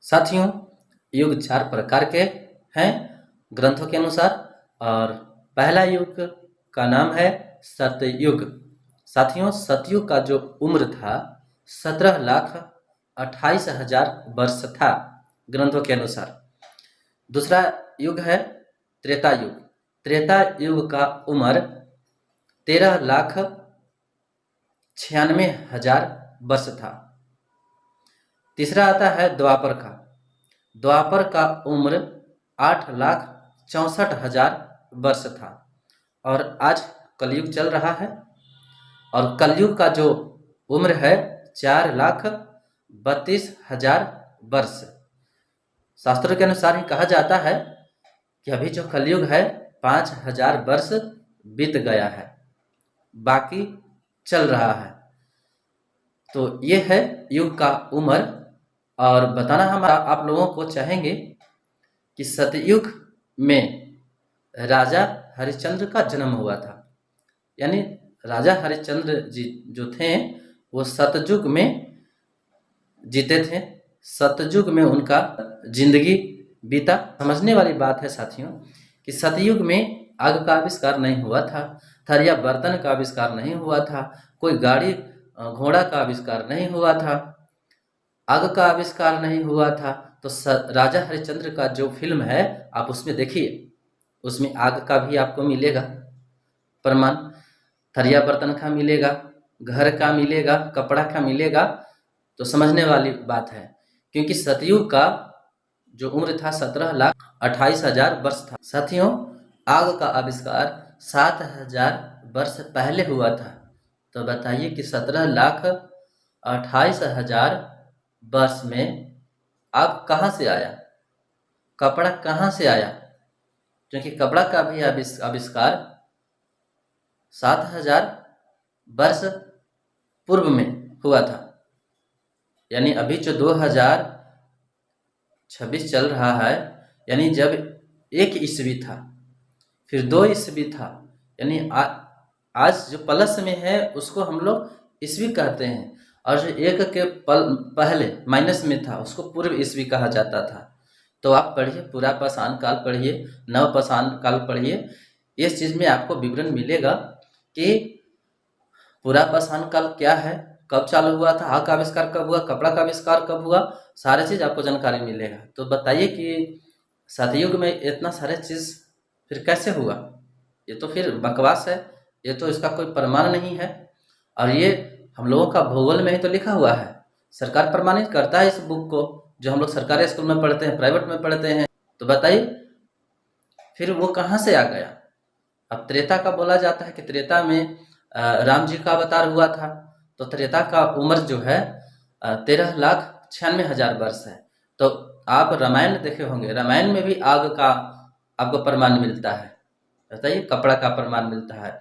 साथियों, युग 4 प्रकार के हैं ग्रंथों के अनुसार और पहला युग का नाम है सतयुग। साथियों, सतयुग का जो उम्र था 17,28,000 वर्ष था ग्रंथों के अनुसार। दूसरा युग है त्रेता युग। त्रेता युग का उम्र 13,96,000 वर्ष था। तीसरा आता है द्वापर का। द्वापर का उम्र 8,64,000 वर्ष था और आज कलयुग चल रहा है और कलयुग का जो उम्र है 4,32,000 वर्ष। शास्त्रों के अनुसार ही कहा जाता है कि अभी जो कलयुग है 5,000 वर्ष बीत गया है, बाकी चल रहा है। तो ये है युग का उम्र। और बताना हम आप लोगों को चाहेंगे कि सतयुग में राजा हरिश्चंद्र का जन्म हुआ था। यानी राजा हरिश्चंद्र जी जो थे वो सतयुग में जीते थे, सतयुग में उनका जिंदगी बीता। समझने वाली बात है साथियों कि सतयुग में आग का आविष्कार नहीं हुआ था, थरिया बर्तन का आविष्कार नहीं हुआ था, कोई गाड़ी घोड़ा का आविष्कार नहीं हुआ था, आग का आविष्कार नहीं हुआ था। तो राजा हरिश्चंद्र का जो फिल्म है आप उसमें देखिए, उसमें आग का भी आपको मिलेगा प्रमाण, थरिया बर्तन का मिलेगा, घर का मिलेगा, कपड़ा का मिलेगा। तो समझने वाली बात है क्योंकि सतयुग का जो उम्र था 17,28,000 वर्ष था। साथियों, आग का आविष्कार 7,000 वर्ष पहले हुआ था। तो बताइए कि 17,28,000 वर्ष में आग कहाँ से आया, कपड़ा कहाँ से आया? क्योंकि कपड़ा का भी आविष्कार 7,000 वर्ष पूर्व में हुआ था। यानी अभी जो 2026 चल रहा है, यानी जब 1 ईस्वी था, फिर 2 ईस्वी था, यानी आज जो प्लस में है उसको हम लोग ईस्वी कहते हैं और जो 1 के पहले माइनस में था उसको पूर्व ईस्वी कहा जाता था। तो आप पढ़िए, पूरा पाषाण काल पढ़िए, नव पाषाण काल पढ़िए, इस चीज़ में आपको विवरण मिलेगा कि पूरा पाषाण काल क्या है, कब चालू हुआ था, आग का आविष्कार कब हुआ, कपड़ा का आविष्कार कब हुआ, सारे चीज़ आपको जानकारी मिलेगा। तो बताइए कि सतयुग में इतना सारे चीज़ फिर कैसे हुआ? ये तो फिर बकवास है, ये तो इसका कोई प्रमाण नहीं है। और ये हम लोगों का भूगोल में ही तो लिखा हुआ है, सरकार प्रमाणित करता है इस बुक को, जो हम लोग सरकारी स्कूल में पढ़ते हैं, प्राइवेट में पढ़ते हैं। तो बताइए फिर वो कहाँ से आ गया? अब त्रेता का बोला जाता है कि त्रेता में राम जी का अवतार हुआ था। तो त्रेता का उम्र जो है 13,96,000 वर्ष है। तो आप रामायण देखे होंगे, रामायण में भी आग का आपको प्रमाण मिलता है। बताइए, कपड़ा का प्रमाण मिलता है,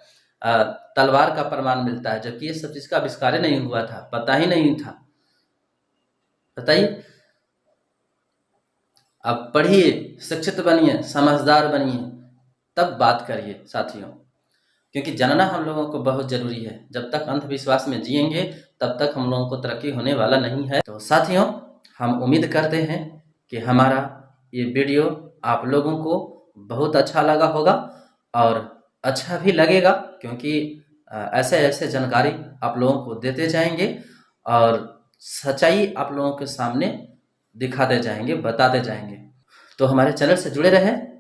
तलवार का प्रमाण मिलता है, जबकि ये सब चीज़ का आविष्कार नहीं हुआ था, पता ही नहीं था। बताइए, अब पढ़िए, शिक्षित बनिए, समझदार बनिए, तब बात करिए साथियों, क्योंकि जानना हम लोगों को बहुत ज़रूरी है। जब तक अंधविश्वास में जिएंगे तब तक हम लोगों को तरक्की होने वाला नहीं है। तो साथियों, हम उम्मीद करते हैं कि हमारा ये वीडियो आप लोगों को बहुत अच्छा लगा होगा और अच्छा भी लगेगा, क्योंकि ऐसे ऐसे जानकारी आप लोगों को देते जाएंगे और सच्चाई आप लोगों के सामने दिखाते जाएंगे, बताते जाएंगे। तो हमारे चैनल से जुड़े रहें।